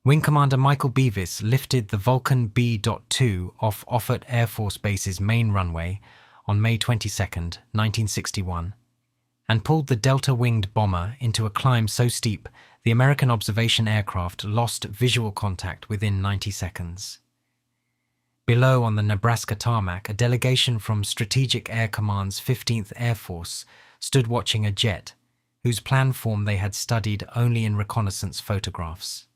Wing Commander Michael Beavis lifted the Vulcan B.2 off Offutt Air Force Base's main runway on May 22, 1961, and pulled the Delta-winged bomber into a climb so steep the American observation aircraft lost visual contact within 90 seconds. Below on the Nebraska tarmac, a delegation from Strategic Air Command's 15th Air Force stood watching a jet whose planform they had studied only in reconnaissance photographs.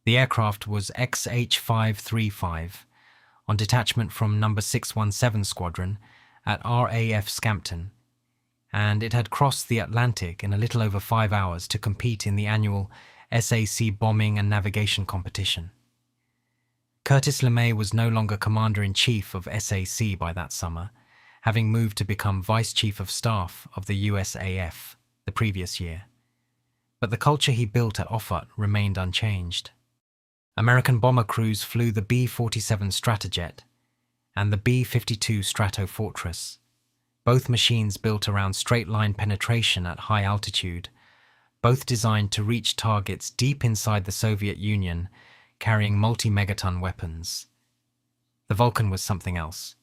The aircraft was XH-535 on detachment from No. 617 Squadron at RAF Scampton, and it had crossed the Atlantic in a little over 5 hours to compete in the annual SAC bombing and navigation competition. Curtis LeMay was no longer Commander-in-Chief of SAC by that summer, having moved to become Vice Chief of Staff of the USAF the previous year. But the culture he built at Offutt remained unchanged. American bomber crews flew the B-47 Stratojet and the B-52 Stratofortress, both machines built around straight-line penetration at high altitude, both designed to reach targets deep inside the Soviet Union, carrying multi-megaton weapons. The Vulcan was something else.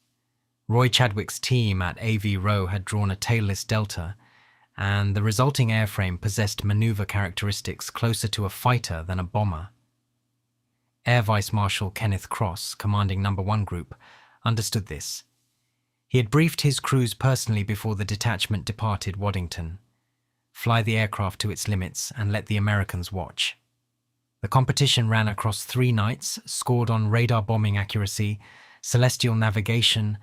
Roy Chadwick's team at AV Row had drawn a tailless Delta, and the resulting airframe possessed maneuver characteristics closer to a fighter than a bomber. Air Vice Marshal Kenneth Cross, commanding No. 1 Group, understood this. He had briefed his crews personally before the detachment departed Waddington. Fly the aircraft to its limits and let the Americans watch. The competition ran across 3 nights, scored on radar bombing accuracy, celestial navigation,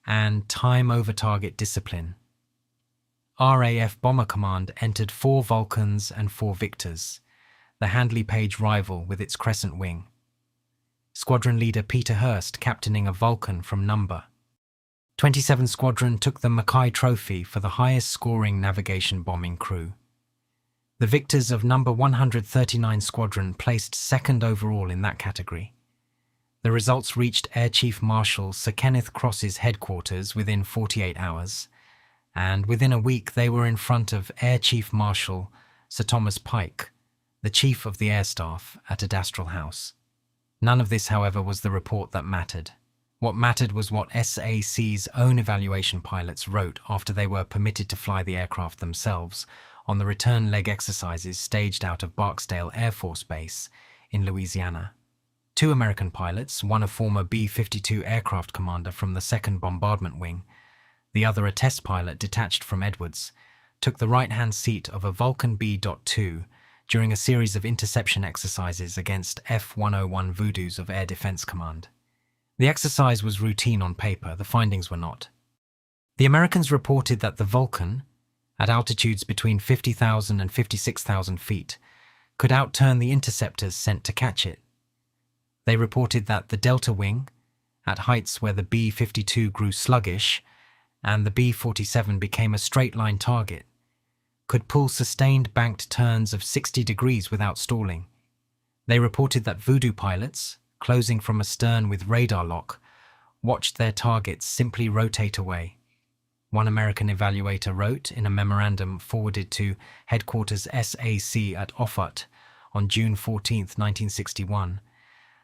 and time over target discipline. RAF Bomber Command entered 4 Vulcans and 4 Victors, the Handley Page rival with its crescent wing. Squadron leader Peter Hurst captaining a Vulcan from No. 27 Squadron took the Mackay Trophy for the highest scoring navigation bombing crew. The Victors of No. 139 Squadron placed second overall in that category. The results reached Air Chief Marshal Sir Kenneth Cross's headquarters within 48 hours, and within a week they were in front of Air Chief Marshal Sir Thomas Pike, the Chief of the Air Staff at Adastral House. None of this, however, was the report that mattered. What mattered was what SAC's own evaluation pilots wrote after they were permitted to fly the aircraft themselves on the return leg exercises staged out of Barksdale Air Force Base in Louisiana. 2 American pilots, one a former B-52 aircraft commander from the 2nd Bombardment Wing, the other a test pilot detached from Edwards, took the right-hand seat of a Vulcan B.2 during a series of interception exercises against F-101 Voodoos of Air Defense Command. The exercise was routine on paper, the findings were not. The Americans reported that the Vulcan, at altitudes between 50,000 and 56,000 feet, could outturn the interceptors sent to catch it. They reported that the Delta Wing, at heights where the B-52 grew sluggish and the B-47 became a straight-line target, could pull sustained banked turns of 60 degrees without stalling. They reported that Voodoo pilots, closing from astern with radar lock, watched their targets simply rotate away. One American evaluator wrote in a memorandum forwarded to Headquarters SAC at Offutt on June 14, 1961,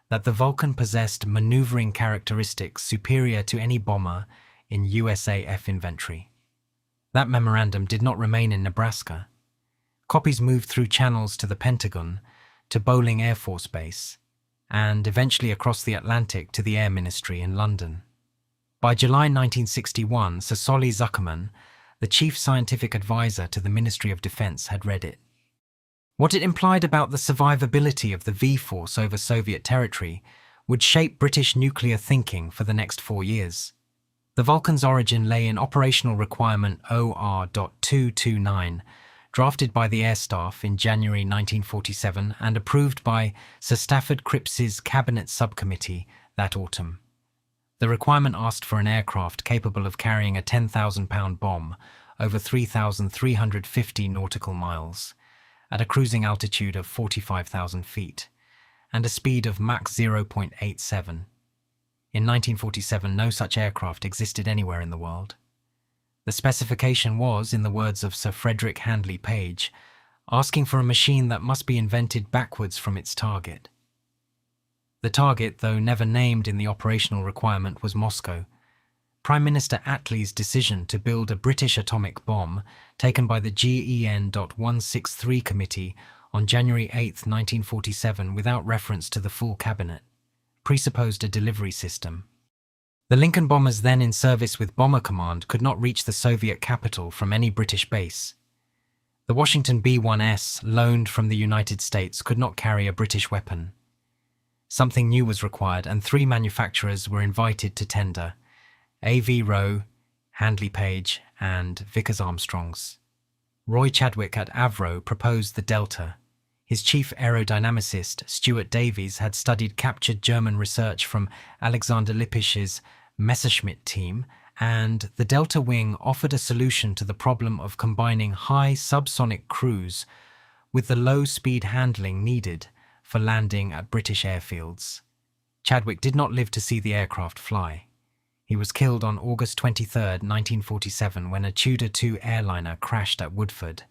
that the Vulcan possessed maneuvering characteristics superior to any bomber in USAF inventory. That memorandum did not remain in Nebraska. Copies moved through channels to the Pentagon, to Bowling Air Force Base, and eventually across the Atlantic to the Air Ministry in London. By July 1961, Sir Solly Zuckerman, the chief scientific advisor to the Ministry of Defense, had read it. What it implied about the survivability of the V-Force over Soviet territory would shape British nuclear thinking for the next 4 years. The Vulcan's origin lay in Operational Requirement OR.229, drafted by the Air Staff in January 1947 and approved by Sir Stafford Cripps's Cabinet Subcommittee that autumn. The requirement asked for an aircraft capable of carrying a 10,000-pound bomb over 3,350 nautical miles, at a cruising altitude of 45,000 feet, and a speed of Mach 0.87. In 1947, no such aircraft existed anywhere in the world. The specification was, in the words of Sir Frederick Handley Page, asking for a machine that must be invented backwards from its target. The target, though never named in the operational requirement, was Moscow. Prime Minister Attlee's decision to build a British atomic bomb, taken by the GEN.163 Committee on January 8, 1947, without reference to the full cabinet, presupposed a delivery system. The Lincoln bombers then in service with Bomber Command could not reach the Soviet capital from any British base. The Washington B-1S, loaned from the United States, could not carry a British weapon. Something new was required, and 3 manufacturers were invited to tender: A.V. Rowe, Handley Page, and Vickers Armstrongs. Roy Chadwick at Avro proposed the Delta. His chief aerodynamicist, Stuart Davies, had studied captured German research from Alexander Lippisch's Messerschmitt team, and the Delta wing offered a solution to the problem of combining high subsonic cruise with the low-speed handling needed for landing at British airfields. Chadwick did not live to see the aircraft fly. He was killed on August 23, 1947, when a Tudor II airliner crashed at Woodford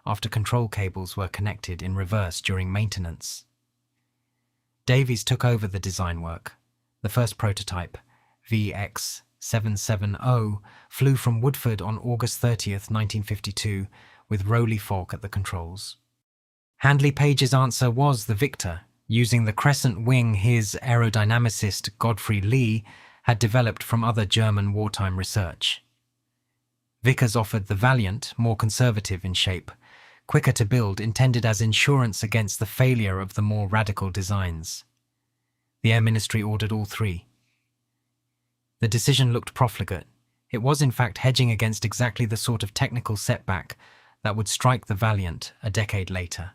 after control cables were connected in reverse during maintenance. Davies took over the design work. The first prototype, VX-770, flew from Woodford on August 30, 1952, with Rowley Falk at the controls. Handley Page's answer was the Victor, using the crescent wing his aerodynamicist Godfrey Lee had developed from other German wartime research. Vickers offered the Valiant, more conservative in shape, quicker to build, intended as insurance against the failure of the more radical designs. The Air Ministry ordered all 3. The decision looked profligate. It was in fact hedging against exactly the sort of technical setback that would strike the Valiant a decade later.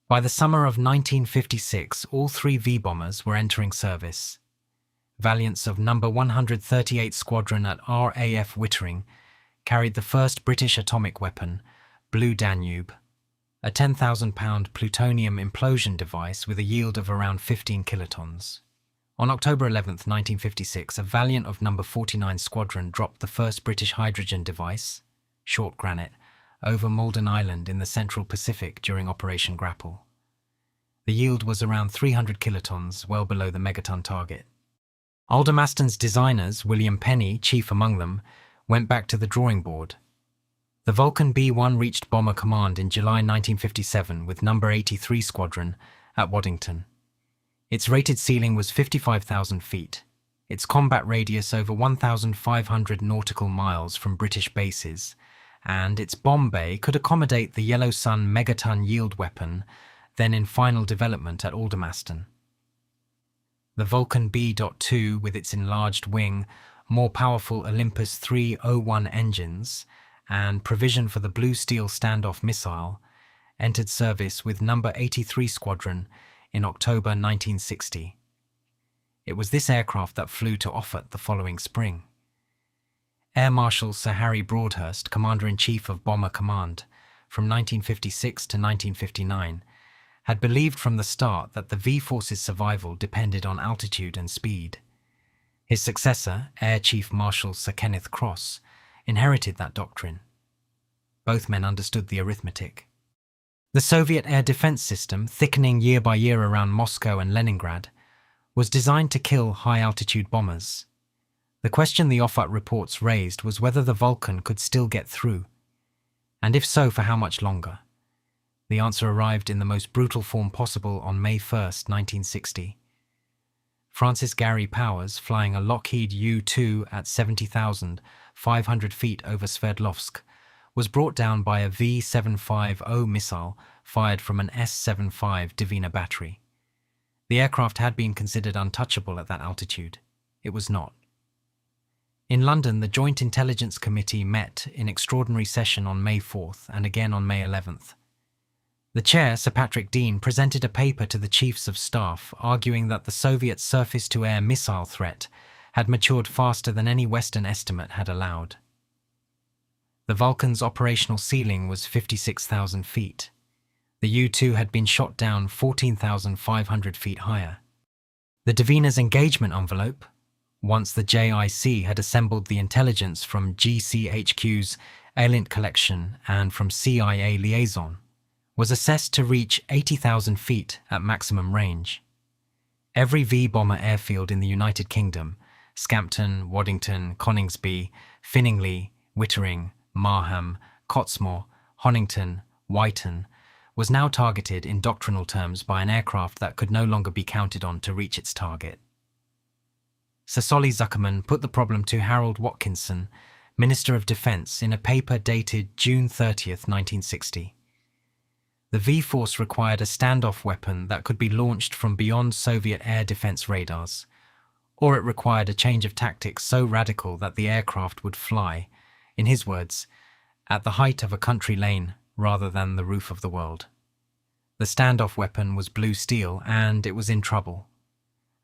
By the summer of 1956, all 3 V-bombers were entering service. Valiants of No. 138 Squadron at RAF Wittering carried the first British atomic weapon, Blue Danube, a 10,000-pound plutonium implosion device with a yield of around 15 kilotons. On October 11, 1956, a Valiant of No. 49 Squadron dropped the first British hydrogen device, Short Granite, over Malden Island in the Central Pacific during Operation Grapple. The yield was around 300 kilotons, well below the megaton target. Aldermaston's designers, William Penny, chief among them, went back to the drawing board. The Vulcan B-1 reached Bomber Command in July 1957 with No. 83 Squadron at Waddington. Its rated ceiling was 55,000 feet, its combat radius over 1,500 nautical miles from British bases, and its bomb bay could accommodate the Yellow Sun megaton yield weapon then in final development at Aldermaston. The Vulcan B.2, with its enlarged wing, more powerful Olympus 301 engines, and provision for the Blue Steel standoff missile, entered service with No. 83 Squadron in October 1960. It was this aircraft that flew to Offutt the following spring. Air Marshal Sir Harry Broadhurst, Commander-in-Chief of Bomber Command, from 1956 to 1959, had believed from the start that the V-Force's survival depended on altitude and speed. His successor, Air Chief Marshal Sir Kenneth Cross, inherited that doctrine. Both men understood the arithmetic. The Soviet air defense system, thickening year by year around Moscow and Leningrad, was designed to kill high-altitude bombers. The question the Offutt reports raised was whether the Vulcan could still get through, and if so, for how much longer. The answer arrived in the most brutal form possible on May 1, 1960. Francis Gary Powers, flying a Lockheed U-2 at 70,500 feet over Sverdlovsk, was brought down by a V-750 missile fired from an S-75 Divina battery. The aircraft had been considered untouchable at that altitude. It was not. In London, the Joint Intelligence Committee met in extraordinary session on May 4th and again on May 11th. The chair, Sir Patrick Deane, presented a paper to the Chiefs of Staff arguing that the Soviet surface-to-air missile threat had matured faster than any Western estimate had allowed. The Vulcan's operational ceiling was 56,000 feet. The U-2 had been shot down 14,500 feet higher. The Divina's engagement envelope, once the JIC had assembled the intelligence from GCHQ's Alient Collection and from CIA Liaison, was assessed to reach 80,000 feet at maximum range. Every V-bomber airfield in the United Kingdom, Scampton, Waddington, Coningsby, Finningley, Wittering, Marham, Cottesmore, Honington, Whiten, was now targeted in doctrinal terms by an aircraft that could no longer be counted on to reach its target. Sir Solly Zuckerman put the problem to Harold Watkinson, Minister of Defence, in a paper dated June 30th, 1960. The V-Force required a standoff weapon that could be launched from beyond Soviet air defence radars, or it required a change of tactics so radical that the aircraft would fly, in his words, at the height of a country lane rather than the roof of the world. The standoff weapon was blue steel, and it was in trouble.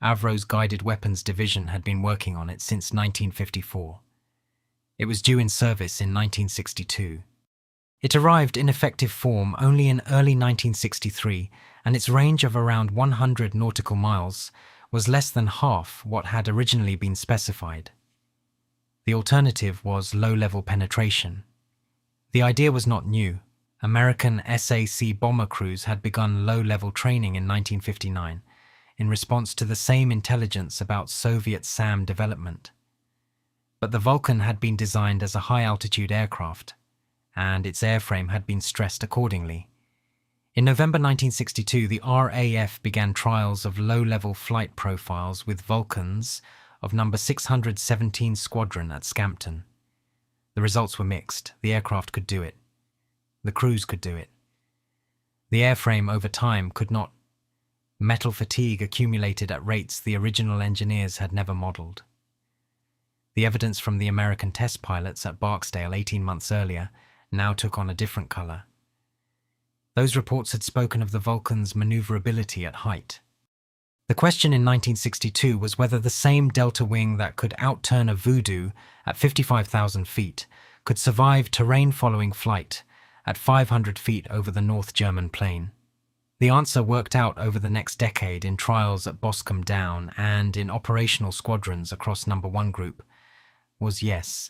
Avro's Guided Weapons Division had been working on it since 1954. It was due in service in 1962. It arrived in effective form only in early 1963, and its range of around 100 nautical miles was less than half what had originally been specified. The alternative was low-level penetration. The idea was not new. American SAC bomber crews had begun low-level training in 1959 in response to the same intelligence about Soviet SAM development. But the Vulcan had been designed as a high-altitude aircraft, and its airframe had been stressed accordingly. In November 1962, the RAF began trials of low-level flight profiles with Vulcans of number 617 Squadron at Scampton. The results were mixed. The aircraft could do it. The crews could do it. The airframe over time could not. Metal fatigue accumulated at rates the original engineers had never modelled. The evidence from the American test pilots at Barksdale 18 months earlier now took on a different colour. Those reports had spoken of the Vulcan's manoeuvrability at height. The question in 1962 was whether the same delta wing that could outturn a Voodoo at 55,000 feet could survive terrain-following flight at 500 feet over the North German plain. The answer worked out over the next decade in trials at Boscombe Down and in operational squadrons across No. 1 Group was yes.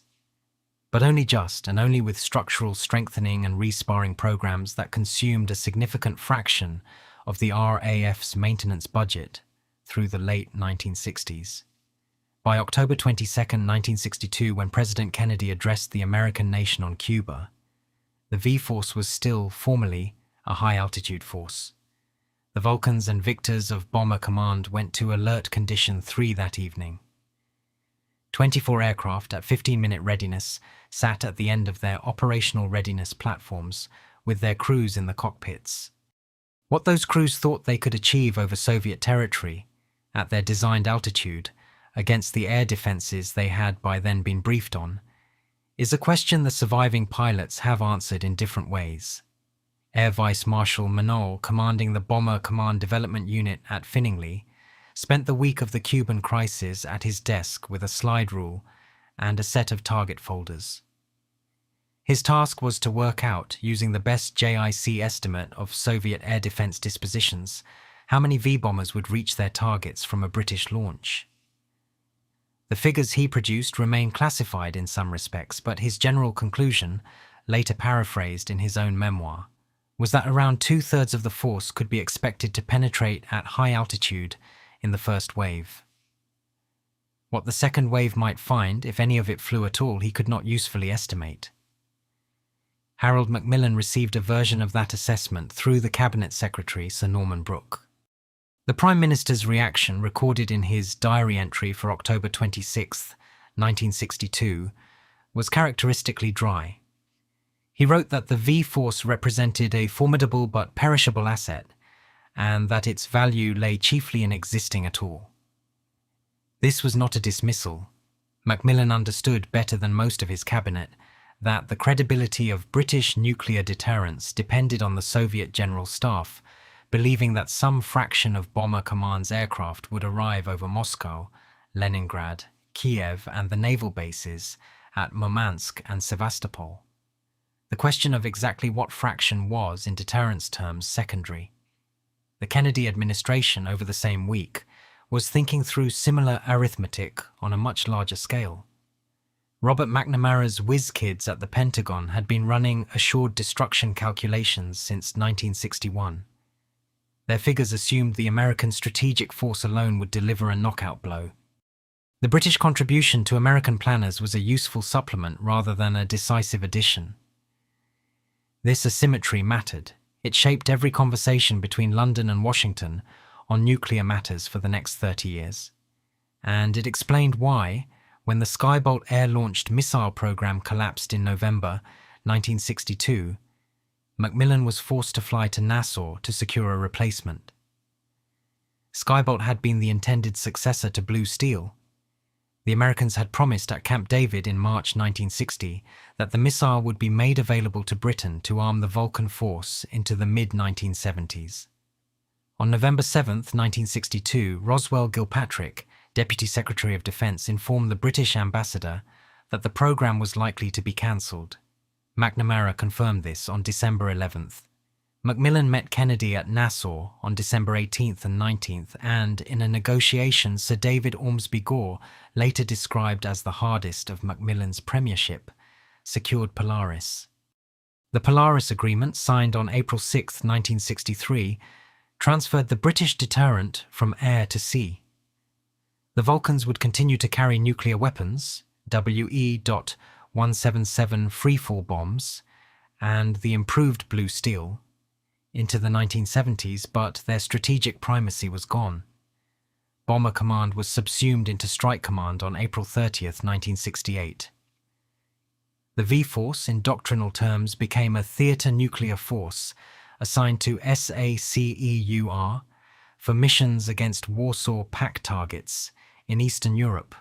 But only just, and only with structural strengthening and resparring programs that consumed a significant fraction of the RAF's maintenance budget through the late 1960s. By October 22, 1962, when President Kennedy addressed the American nation on Cuba, the V-Force was still formally a high-altitude force. The Vulcans and Victors of Bomber Command went to Alert Condition 3 that evening. 24 aircraft at 15-minute readiness sat at the end of their operational readiness platforms with their crews in the cockpits. What those crews thought they could achieve over Soviet territory at their designed altitude against the air defences they had by then been briefed on is a question the surviving pilots have answered in different ways. Air Vice Marshal Manol, commanding the Bomber Command Development Unit at Finningley, spent the week of the Cuban crisis at his desk with a slide rule and a set of target folders. His task was to work out, using the best JIC estimate of Soviet air defense dispositions, how many V-bombers would reach their targets from a British launch. The figures he produced remain classified in some respects, but his general conclusion, later paraphrased in his own memoir, was that around two-thirds of the force could be expected to penetrate at high altitude in the first wave. What the second wave might find, if any of it flew at all, he could not usefully estimate. Harold Macmillan received a version of that assessment through the Cabinet Secretary, Sir Norman Brooke. The Prime Minister's reaction, recorded in his diary entry for October 26, 1962, was characteristically dry. He wrote that the V-Force represented a formidable but perishable asset, and that its value lay chiefly in existing at all. This was not a dismissal. Macmillan understood better than most of his cabinet that the credibility of British nuclear deterrence depended on the Soviet General Staff believing that some fraction of Bomber Command's aircraft would arrive over Moscow, Leningrad, Kiev, and the naval bases at Murmansk and Sevastopol. The question of exactly what fraction was, in deterrence terms, secondary. The Kennedy administration, over the same week, was thinking through similar arithmetic on a much larger scale. Robert McNamara's whiz kids at the Pentagon had been running assured destruction calculations since 1961. Their figures assumed the American strategic force alone would deliver a knockout blow. The British contribution to American planners was a useful supplement rather than a decisive addition. This asymmetry mattered. It shaped every conversation between London and Washington on nuclear matters for the next 30 years. And it explained why, when the Skybolt air-launched missile program collapsed in November 1962, Macmillan was forced to fly to Nassau to secure a replacement. Skybolt had been the intended successor to Blue Steel. The Americans had promised at Camp David in March 1960 that the missile would be made available to Britain to arm the Vulcan force into the mid-1970s. On November 7, 1962, Roswell Gilpatrick, Deputy Secretary of Defense, informed the British ambassador that the program was likely to be cancelled. McNamara confirmed this on December 11th. Macmillan met Kennedy at Nassau on December 18th and 19th, and in a negotiation Sir David Ormsby Gore, later described as the hardest of Macmillan's premiership, secured Polaris. The Polaris Agreement, signed on April 6, 1963, transferred the British deterrent from air to sea. The Vulcans would continue to carry nuclear weapons, WE.177 freefall bombs, and the improved Blue Steel, into the 1970s, but their strategic primacy was gone. Bomber Command was subsumed into Strike Command on April 30, 1968. The V-Force, in doctrinal terms, became a theatre nuclear force assigned to SACEUR for missions against Warsaw Pact targets in Eastern Europe,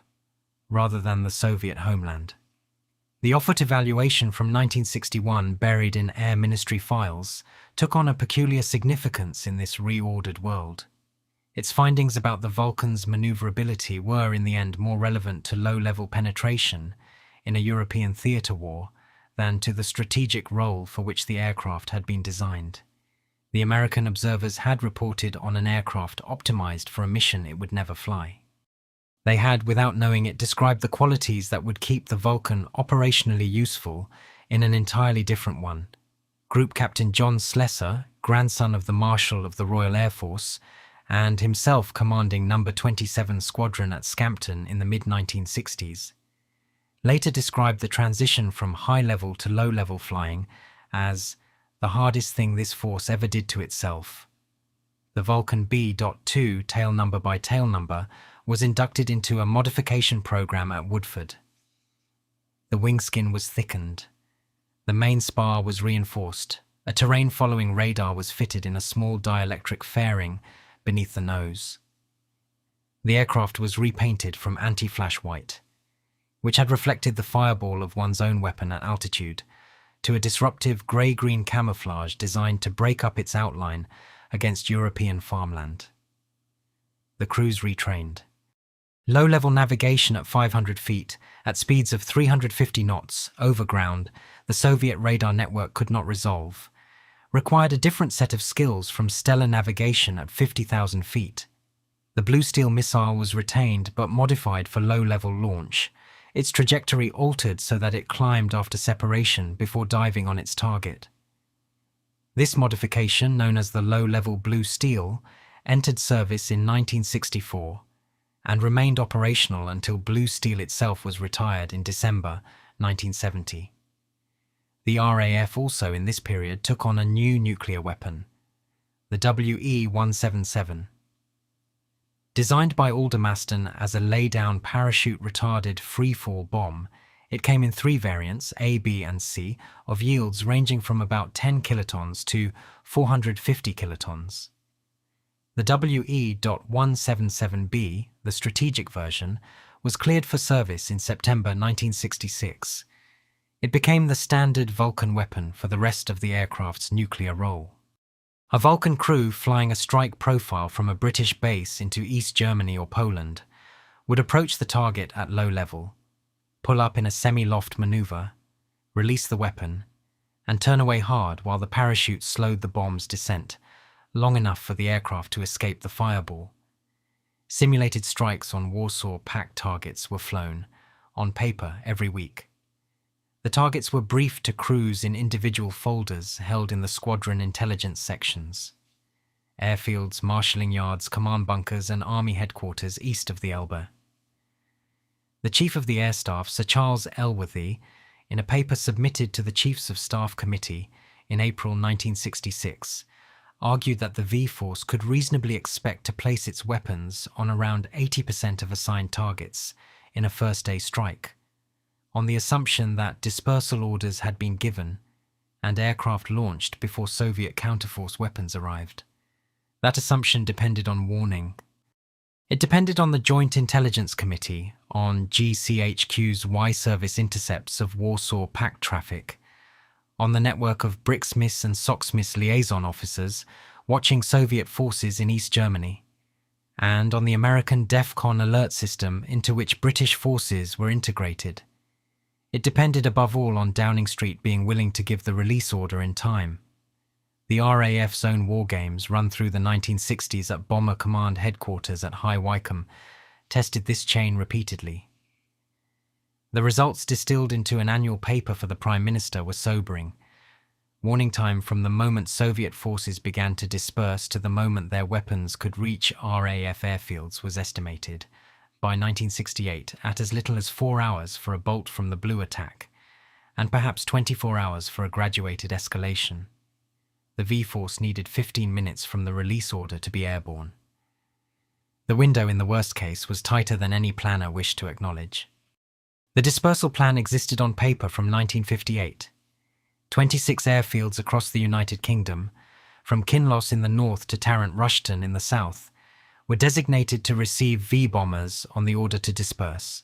rather than the Soviet homeland. The Offutt evaluation from 1961, buried in Air Ministry files, took on a peculiar significance in this reordered world. Its findings about the Vulcan's maneuverability were, in the end, more relevant to low-level penetration in a European theatre war than to the strategic role for which the aircraft had been designed. The American observers had reported on an aircraft optimized for a mission it would never fly. They had, without knowing it, described the qualities that would keep the Vulcan operationally useful in an entirely different one. Group Captain John Slessor, grandson of the Marshal of the Royal Air Force, and himself commanding No. 27 Squadron at Scampton in the mid-1960s, later described the transition from high-level to low-level flying as the hardest thing this force ever did to itself. The Vulcan B.2 tail number by tail number was inducted into a modification program at Woodford. The wingskin was thickened. The main spar was reinforced. A terrain-following radar was fitted in a small dielectric fairing beneath the nose. The aircraft was repainted from anti-flash white, which had reflected the fireball of one's own weapon at altitude, to a disruptive grey-green camouflage designed to break up its outline against European farmland. The crews retrained. Low-level navigation at 500 feet, at speeds of 350 knots, over ground, the Soviet radar network could not resolve, required a different set of skills from stellar navigation at 50,000 feet. The Blue Steel missile was retained but modified for low-level launch, its trajectory altered so that it climbed after separation before diving on its target. This modification, known as the low-level Blue Steel, entered service in 1964 and remained operational until Blue Steel itself was retired in December 1970. The RAF also in this period took on a new nuclear weapon, the WE-177. Designed by Aldermaston as a lay-down parachute-retarded freefall bomb, it came in three variants, A, B and C, of yields ranging from about 10 kilotons to 450 kilotons. The WE.177B, the strategic version, was cleared for service in September 1966. It became the standard Vulcan weapon for the rest of the aircraft's nuclear role. A Vulcan crew flying a strike profile from a British base into East Germany or Poland would approach the target at low level, pull up in a semi-loft maneuver, release the weapon, and turn away hard while the parachute slowed the bomb's descent, long enough for the aircraft to escape the fireball. Simulated strikes on Warsaw Pact targets were flown, on paper, every week. The targets were briefed to crews in individual folders held in the squadron intelligence sections. Airfields, marshalling yards, command bunkers, and army headquarters east of the Elbe. The Chief of the Air Staff, Sir Charles Elworthy, in a paper submitted to the Chiefs of Staff Committee in April 1966, argued that the V-Force could reasonably expect to place its weapons on around 80% of assigned targets in a first-day strike, on the assumption that dispersal orders had been given and aircraft launched before Soviet counterforce weapons arrived. That assumption depended on warning. It depended on the Joint Intelligence Committee, on GCHQ's Y-service intercepts of Warsaw Pact traffic, on the network of Bricksmiths and Socksmiths liaison officers watching Soviet forces in East Germany, and on the American DEFCON alert system into which British forces were integrated. It depended above all on Downing Street being willing to give the release order in time. The RAF's own war games, run through the 1960s at Bomber Command Headquarters at High Wycombe, tested this chain repeatedly. The results distilled into an annual paper for the Prime Minister were sobering. Warning time from the moment Soviet forces began to disperse to the moment their weapons could reach RAF airfields was estimated, by 1968, at as little as 4 hours for a bolt from the blue attack, and perhaps 24 hours for a graduated escalation. The V-Force needed 15 minutes from the release order to be airborne. The window in the worst case was tighter than any planner wished to acknowledge. The dispersal plan existed on paper from 1958. 26 airfields across the United Kingdom, from Kinloss in the north to Tarrant Rushton in the south, were designated to receive V-bombers on the order to disperse.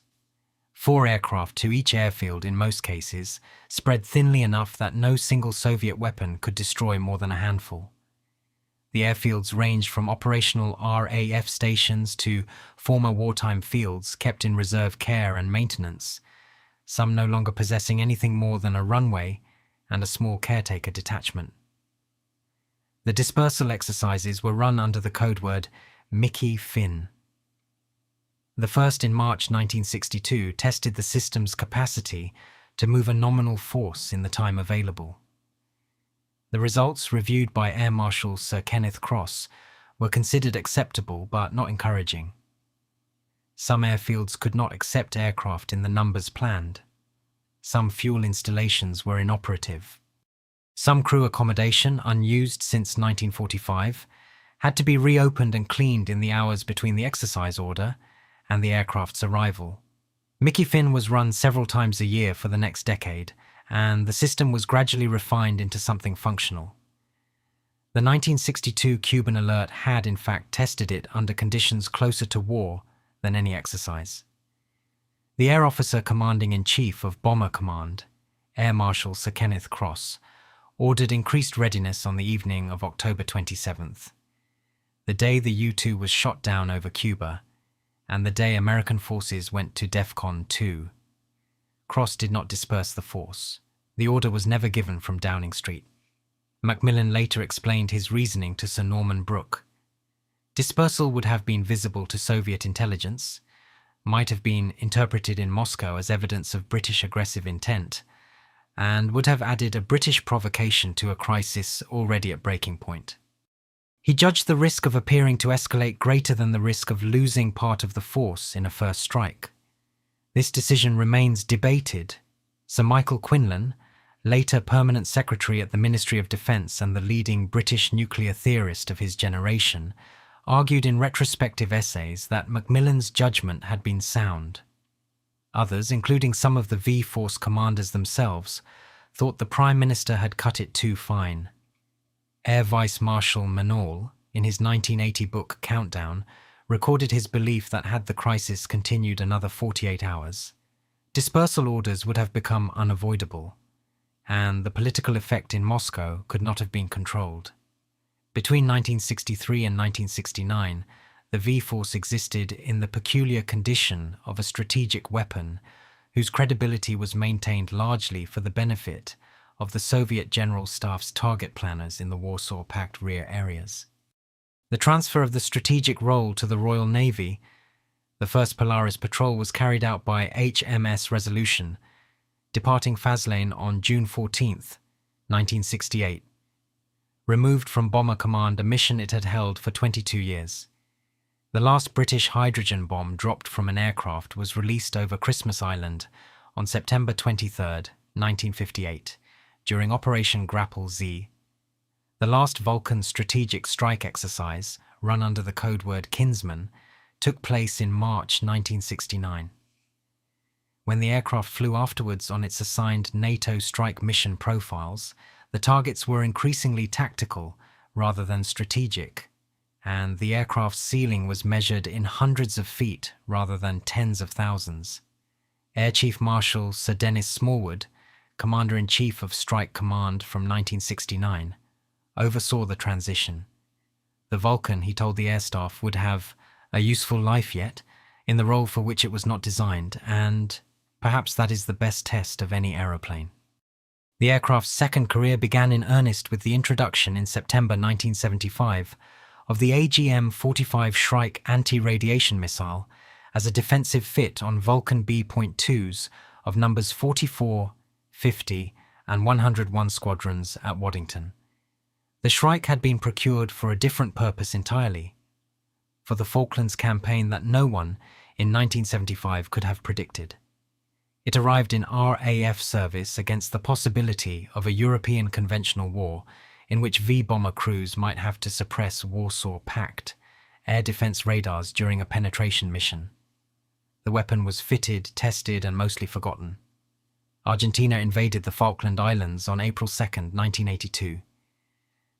4 aircraft to each airfield in most cases, spread thinly enough that no single Soviet weapon could destroy more than a handful. The airfields ranged from operational RAF stations to former wartime fields kept in reserve care and maintenance, some no longer possessing anything more than a runway and a small caretaker detachment. The dispersal exercises were run under the code word Mickey Finn. The first in March 1962 tested the system's capacity to move a nominal force in the time available. The results, reviewed by Air Marshal Sir Kenneth Cross, were considered acceptable but not encouraging. Some airfields could not accept aircraft in the numbers planned. Some fuel installations were inoperative. Some crew accommodation, unused since 1945, had to be reopened and cleaned in the hours between the exercise order and the aircraft's arrival. Mickey Finn was run several times a year for the next decade, and the system was gradually refined into something functional. The 1962 Cuban alert had in fact tested it under conditions closer to war than any exercise. The Air Officer Commanding-in-Chief of Bomber Command, Air Marshal Sir Kenneth Cross, ordered increased readiness on the evening of October 27th, the day the U-2 was shot down over Cuba, and the day American forces went to DEFCON 2. Cross did not disperse the force. The order was never given from Downing Street. Macmillan later explained his reasoning to Sir Norman Brooke. Dispersal would have been visible to Soviet intelligence, might have been interpreted in Moscow as evidence of British aggressive intent, and would have added a British provocation to a crisis already at breaking point. He judged the risk of appearing to escalate greater than the risk of losing part of the force in a first strike. This decision remains debated. Sir Michael Quinlan, later Permanent Secretary at the Ministry of Defence and the leading British nuclear theorist of his generation, argued in retrospective essays that Macmillan's judgment had been sound. Others, including some of the V-Force commanders themselves, thought the Prime Minister had cut it too fine. Air Vice Marshal Menaul, in his 1980 book Countdown, recorded his belief that had the crisis continued another 48 hours, dispersal orders would have become unavoidable, and the political effect in Moscow could not have been controlled. Between 1963 and 1969, the V-Force existed in the peculiar condition of a strategic weapon whose credibility was maintained largely for the benefit of the Soviet General Staff's target planners in the Warsaw Pact rear areas. The transfer of the strategic role to the Royal Navy, the first Polaris patrol was carried out by HMS Resolution, departing Faslane on June 14, 1968. Removed from Bomber Command, a mission it had held for 22 years. The last British hydrogen bomb dropped from an aircraft was released over Christmas Island on September 23, 1958, during Operation Grapple Z. The last Vulcan strategic strike exercise, run under the code word Kinsman, took place in March 1969. When the aircraft flew afterwards on its assigned NATO strike mission profiles, the targets were increasingly tactical rather than strategic, and the aircraft's ceiling was measured in hundreds of feet rather than tens of thousands. Air Chief Marshal Sir Dennis Smallwood, Commander-in-Chief of Strike Command from 1969, oversaw the transition. The Vulcan, he told the air staff, would have a useful life yet, in the role for which it was not designed, and perhaps that is the best test of any aeroplane. The aircraft's second career began in earnest with the introduction in September 1975 of the AGM-45 Shrike anti-radiation missile as a defensive fit on Vulcan B.2s of numbers 44, 50 and 101 squadrons at Waddington. The Shrike had been procured for a different purpose entirely, for the Falklands Campaign that no one in 1975 could have predicted. It arrived in RAF service against the possibility of a European conventional war in which V-bomber crews might have to suppress Warsaw Pact air defense radars during a penetration mission. The weapon was fitted, tested, and mostly forgotten. Argentina invaded the Falkland Islands on April 2, 1982.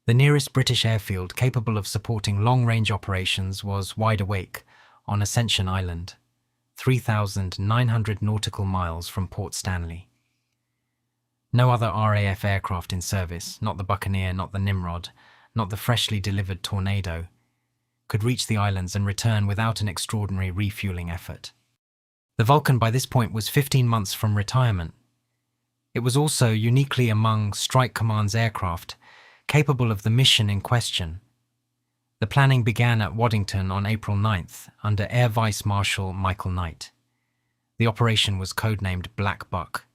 The nearest British airfield capable of supporting long-range operations was Wide Awake on Ascension Island, 3,900 nautical miles from Port Stanley. No other RAF aircraft in service, not the Buccaneer, not the Nimrod, not the freshly delivered Tornado, could reach the islands and return without an extraordinary refueling effort. The Vulcan by this point was 15 months from retirement. It was also uniquely among Strike Command's aircraft capable of the mission in question. The planning began at Waddington on April 9th under Air Vice Marshal Michael Knight. The operation was codenamed Black Buck.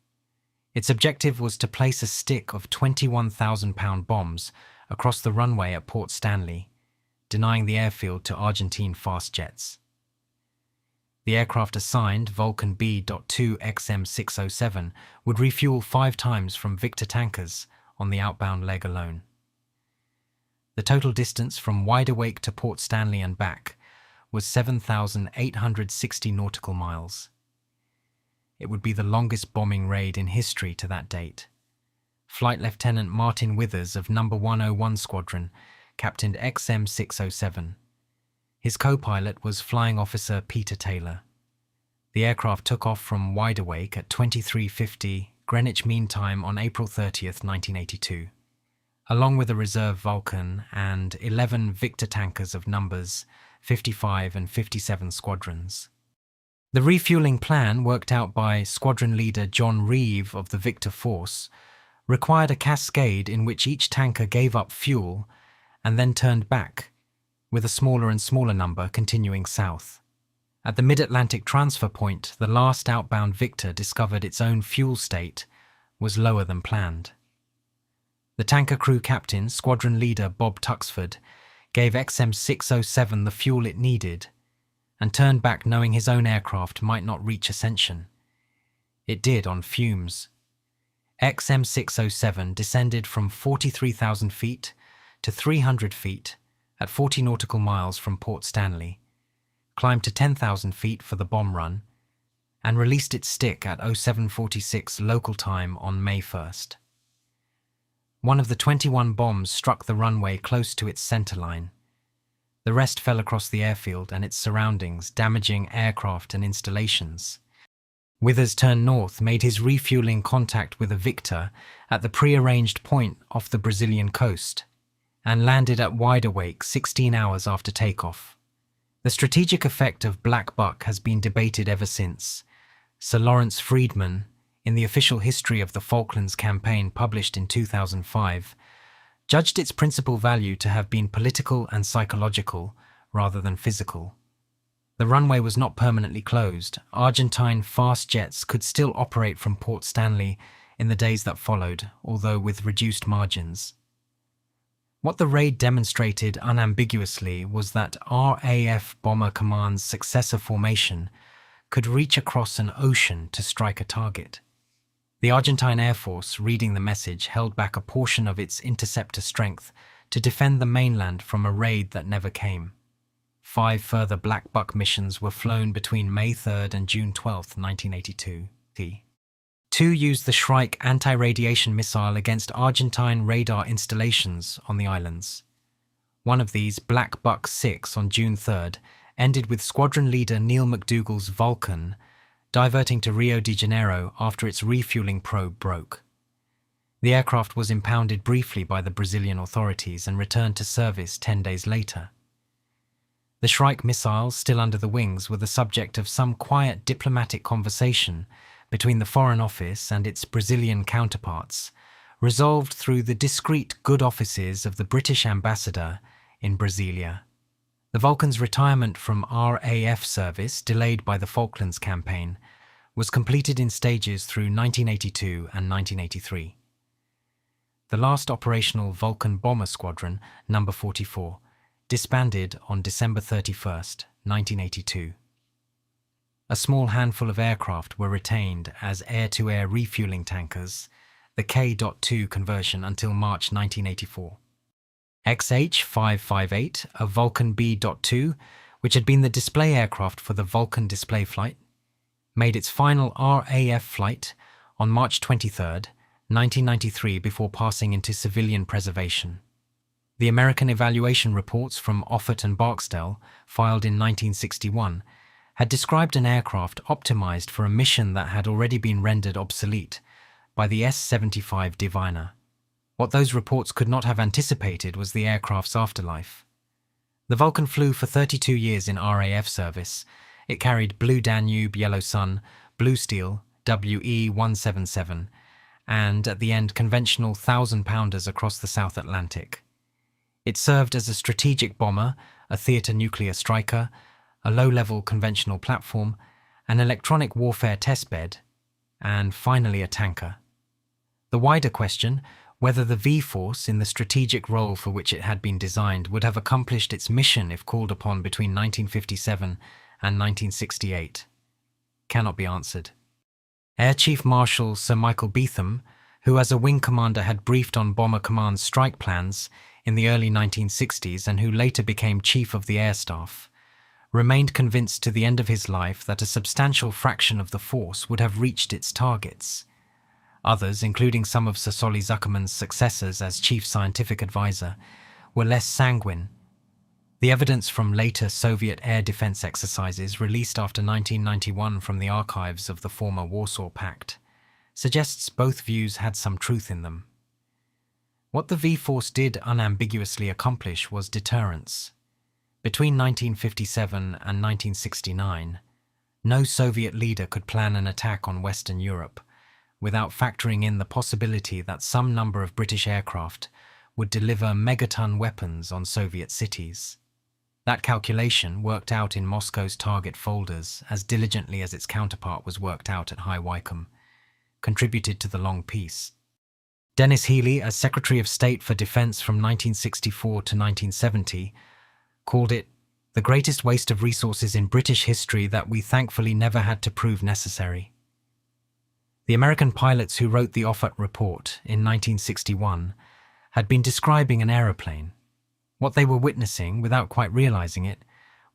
Its objective was to place a stick of 21,000-pound bombs across the runway at Port Stanley, denying the airfield to Argentine fast jets. The aircraft assigned, Vulcan B.2 XM607, would refuel 5 times from Victor tankers on the outbound leg alone. The total distance from Wide Awake to Port Stanley and back was 7,860 nautical miles. It would be the longest bombing raid in history to that date. Flight Lieutenant Martin Withers of No. 101 Squadron captained XM607. His co-pilot was Flying Officer Peter Taylor. The aircraft took off from Wide Awake at 23:50 Greenwich Mean Time on April 30th, 1982, along with a reserve Vulcan and 11 Victor tankers of numbers 55 and 57 squadrons. The refueling plan, worked out by squadron leader John Reeve of the Victor Force, required a cascade in which each tanker gave up fuel and then turned back, with a smaller and smaller number continuing south. At the mid-Atlantic transfer point, the last outbound Victor discovered its own fuel state was lower than planned. The tanker crew captain, squadron leader Bob Tuxford, gave XM607 the fuel it needed and turned back knowing his own aircraft might not reach Ascension. It did on fumes. XM607 descended from 43,000 feet to 300 feet at 40 nautical miles from Port Stanley, climbed to 10,000 feet for the bomb run, and released its stick at 07:46 local time on May 1st. One of the 21 bombs struck the runway close to its centerline. The rest fell across the airfield and its surroundings, damaging aircraft and installations. Withers turned north, made his refueling contact with a Victor at the pre-arranged point off the Brazilian coast, and landed at Wide Awake 16 hours after takeoff. The strategic effect of Black Buck has been debated ever since. Sir Lawrence Freedman, in the official history of the Falklands Campaign published in 2005, judged its principal value to have been political and psychological rather than physical. The runway was not permanently closed. Argentine fast jets could still operate from Port Stanley in the days that followed, although with reduced margins. What the raid demonstrated unambiguously was that RAF Bomber Command's successor formation could reach across an ocean to strike a target. The Argentine Air Force, reading the message, held back a portion of its interceptor strength to defend the mainland from a raid that never came. 5 further Black Buck missions were flown between May 3rd and June 12, 1982. 2 used the Shrike anti-radiation missile against Argentine radar installations on the islands. One of these, Black Buck 6 on June 3rd, ended with squadron leader Neil McDougall's Vulcan diverting to Rio de Janeiro after its refueling probe broke. The aircraft was impounded briefly by the Brazilian authorities and returned to service 10 days later. The Shrike missiles, still under the wings, were the subject of some quiet diplomatic conversation between the Foreign Office and its Brazilian counterparts, resolved through the discreet good offices of the British ambassador in Brasilia. The Vulcan's retirement from RAF service, delayed by the Falklands Campaign, was completed in stages through 1982 and 1983. The last operational Vulcan bomber squadron, number 44, disbanded on December 31st, 1982. A small handful of aircraft were retained as air-to-air refueling tankers, the K.2 conversion, until March 1984. XH-558, a Vulcan B.2, which had been the display aircraft for the Vulcan display flight, made its final RAF flight on March 23, 1993, before passing into civilian preservation. The American evaluation reports from Offutt and Barksdale, filed in 1961, had described an aircraft optimized for a mission that had already been rendered obsolete by the S-75 Diviner. What those reports could not have anticipated was the aircraft's afterlife. The Vulcan flew for 32 years in RAF service. It carried Blue Danube, Yellow Sun, Blue Steel, WE-177, and, at the end, conventional 1,000-pounders across the South Atlantic. It served as a strategic bomber, a theater nuclear striker, a low-level conventional platform, an electronic warfare testbed, and finally a tanker. The wider question, whether the V-Force, in the strategic role for which it had been designed, would have accomplished its mission if called upon between 1957 and 1968, cannot be answered. Air Chief Marshal Sir Michael Beetham, who as a wing commander had briefed on Bomber Command's strike plans in the early 1960s and who later became Chief of the Air Staff, remained convinced to the end of his life that a substantial fraction of the force would have reached its targets. Others, including some of Sir Solly Zuckerman's successors as Chief Scientific Advisor, were less sanguine. The evidence from later Soviet air defense exercises released after 1991 from the archives of the former Warsaw Pact suggests both views had some truth in them. What the V-Force did unambiguously accomplish was deterrence. Between 1957 and 1969, no Soviet leader could plan an attack on Western Europe without factoring in the possibility that some number of British aircraft would deliver megaton weapons on Soviet cities. That calculation, worked out in Moscow's target folders as diligently as its counterpart was worked out at High Wycombe, contributed to the long peace. Dennis Healey, as Secretary of State for Defense from 1964 to 1970, called it the greatest waste of resources in British history that we thankfully never had to prove necessary. The American pilots who wrote the Offutt report in 1961 had been describing an aeroplane. What they were witnessing, without quite realizing it,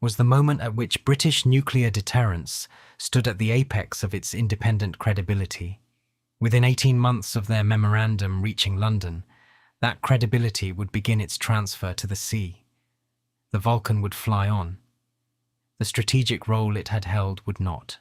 was the moment at which British nuclear deterrence stood at the apex of its independent credibility. Within 18 months of their memorandum reaching London, that credibility would begin its transfer to the sea. The Vulcan would fly on. The strategic role it had held would not.